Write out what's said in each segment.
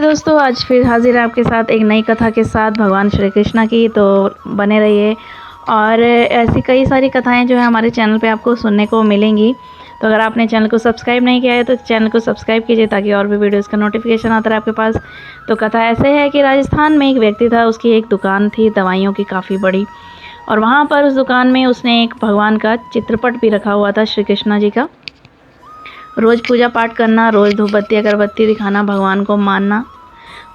दोस्तों, आज फिर हाजिर है आपके साथ एक नई कथा के साथ भगवान श्री कृष्ण की। तो बने रहिए। और ऐसी कई सारी कथाएं जो है हमारे चैनल पे आपको सुनने को मिलेंगी। तो अगर आपने चैनल को सब्सक्राइब नहीं किया है तो चैनल को सब्सक्राइब कीजिए ताकि और भी वीडियोस का नोटिफिकेशन आता रहे आपके पास। तो कथा ऐसे है कि राजस्थान में एक व्यक्ति था, उसकी एक दुकान थी दवाइयों की काफ़ी बड़ी। और वहाँ पर उस दुकान में उसने एक भगवान का चित्रपट भी रखा हुआ था, श्री कृष्ण जी का। रोज़ पूजा पाठ करना, रोज़ धूप बत्ती अगरबत्ती दिखाना, भगवान को मानना।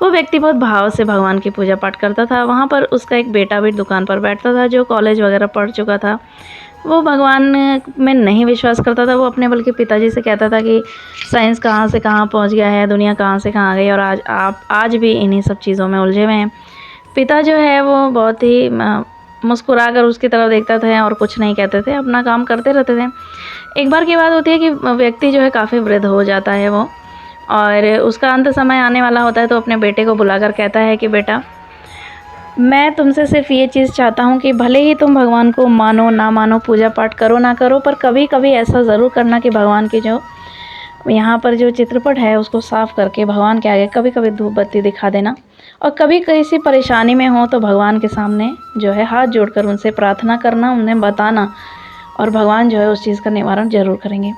वो व्यक्ति बहुत भाव से भगवान की पूजा पाठ करता था। वहाँ पर उसका एक बेटा भी दुकान पर बैठता था जो कॉलेज वगैरह पढ़ चुका था। वो भगवान में नहीं विश्वास करता था। वो अपने बल्कि पिताजी से कहता था कि साइंस कहाँ से कहाँ पहुँच गया है, दुनिया कहाँ से कहाँ गई, और आज भी इन्हीं सब चीज़ों में उलझे हुए हैं। पिता जो है वो बहुत ही मुस्कुरा कर उसकी तरफ देखते थे और कुछ नहीं कहते थे, अपना काम करते रहते थे। एक बार की बात होती है कि व्यक्ति जो है काफ़ी वृद्ध हो जाता है वो, और उसका अंत समय आने वाला होता है। तो अपने बेटे को बुलाकर कहता है कि बेटा, मैं तुमसे सिर्फ ये चीज़ चाहता हूँ कि भले ही तुम भगवान को मानो ना मानो, पूजा पाठ करो ना करो, पर कभी कभी ऐसा ज़रूर करना कि भगवान की जो यहाँ पर जो चित्रपट है उसको साफ़ करके भगवान के आगे कभी कभी धूप बत्ती दिखा देना। और कभी किसी परेशानी में हो तो भगवान के सामने जो है हाथ जोड़कर उनसे प्रार्थना करना, उन्हें बताना, और भगवान जो है उस चीज़ का निवारण ज़रूर करेंगे।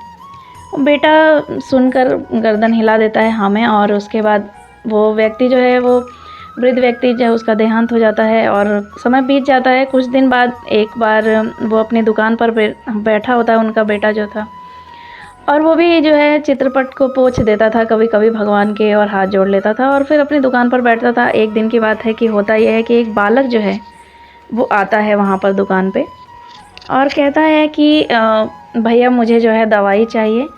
बेटा सुनकर गर्दन हिला देता है हाँ में। और उसके बाद वो व्यक्ति जो है, वो वृद्ध व्यक्ति जो है, उसका देहांत हो जाता है और समय बीत जाता है। कुछ दिन बाद एक बार वो अपनी दुकान पर बैठा होता है, उनका बेटा जो था, और वो भी जो है चित्रपट को पोंछ देता था कभी कभी भगवान के, और हाथ जोड़ लेता था और फिर अपनी दुकान पर बैठता था। एक दिन की बात है कि होता यह है कि एक बालक जो है वो आता है वहाँ पर दुकान पे और कहता है कि भैया मुझे जो है दवाई चाहिए।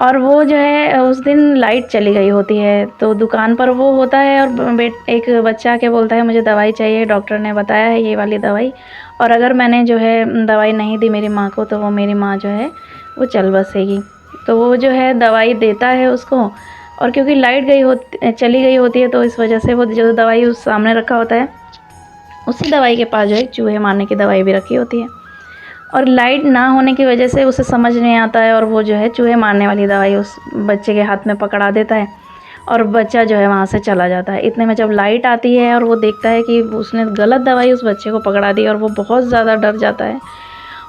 और वो जो है उस दिन लाइट चली गई होती है, तो दुकान पर वो होता है और एक बच्चा आके बोलता है मुझे दवाई चाहिए, डॉक्टर ने बताया है ये वाली दवाई, और अगर मैंने जो है दवाई नहीं दी मेरी माँ को तो वो मेरी माँ जो है वो चल बसेगी। तो वो जो है दवाई देता है उसको, और क्योंकि लाइट चली गई होती है तो इस वजह से वो जो दवाई उस सामने रखा होता है, उसी दवाई के पास जो है चूहे मारने की दवाई भी रखी होती है। और लाइट ना होने की वजह से उसे समझ नहीं आता है, और वो जो है चूहे मारने वाली दवाई उस बच्चे के हाथ में पकड़ा देता है और बच्चा जो है वहाँ से चला जाता है। इतने में जब लाइट आती है और वो देखता है कि उसने गलत दवाई उस बच्चे को पकड़ा दी, और वो बहुत ज़्यादा डर जाता है,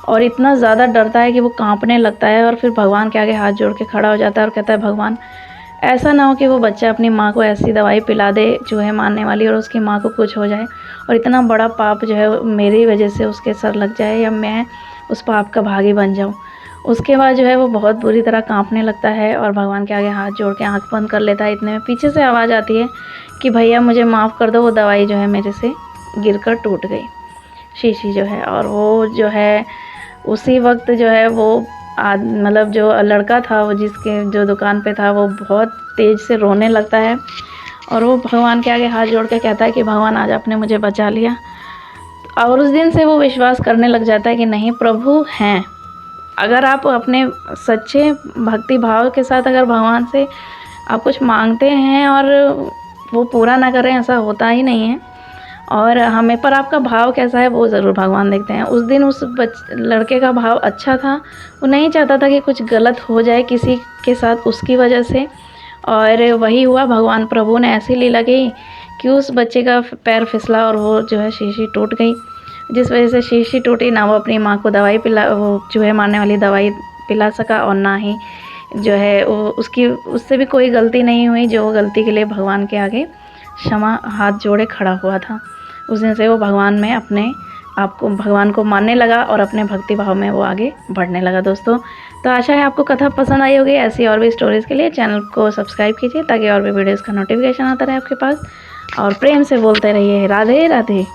और इतना ज़्यादा डरता है कि वो कांपने लगता है और फिर भगवान के आगे हाथ जोड़ के खड़ा हो जाता है और कहता है भगवान, ऐसा ना हो कि वो बच्चा अपनी माँ को ऐसी दवाई पिला दे चूहे मारने वाली और उसकी माँ को कुछ हो जाए, और इतना बड़ा पाप जो है मेरी वजह से उसके सर लग जाए, या मैं उस पाप का भागी बन जाऊँ। उसके बाद जो है वो बहुत बुरी तरह कांपने लगता है और भगवान के आगे हाथ जोड़ के आँख बंद कर लेता है। इतने में पीछे से आवाज़ आती है कि भैया मुझे माफ़ कर दो, वो दवाई जो है मेरे से गिरकर टूट गई, शीशी जो है। और वो जो है उसी वक्त जो है वो मतलब जो लड़का था वो जिसके जो दुकान पे था, वो बहुत तेज़ से रोने लगता है, और वो भगवान के आगे हाथ जोड़ के कहता है कि भगवान आज आपने मुझे बचा लिया। और उस दिन से वो विश्वास करने लग जाता है कि नहीं, प्रभु हैं। अगर आप अपने सच्चे भक्ति भाव के साथ अगर भगवान से आप कुछ मांगते हैं और वो पूरा ना करें, ऐसा होता ही नहीं है। और हमें पर आपका भाव कैसा है वो ज़रूर भगवान देखते हैं। उस दिन उस लड़के का भाव अच्छा था, वो नहीं चाहता था कि कुछ गलत हो जाए किसी के साथ उसकी वजह से, और वही हुआ। भगवान प्रभु ने ऐसी लीला की कि उस बच्चे का पैर फिसला और वो जो है शीशी टूट गई, जिस वजह से शीशी टूटी। ना वो अपनी माँ को दवाई वो चूहे मारने वाली दवाई पिला सका, और ना ही जो है वो उससे भी कोई गलती नहीं हुई, जो गलती के लिए भगवान के आगे क्षमा हाथ जोड़े खड़ा हुआ था। उस दिन से वो भगवान में अपने आप को भगवान को मानने लगा और अपने भक्ति भाव में वो आगे बढ़ने लगा। दोस्तों, तो आशा है आपको कथा पसंद आई होगी। ऐसी और भी स्टोरीज़ के लिए चैनल को सब्सक्राइब कीजिए ताकि और भी वीडियोज़ का नोटिफिकेशन आता रहे आपके पास, और प्रेम से बोलते रहिए राधे राधे।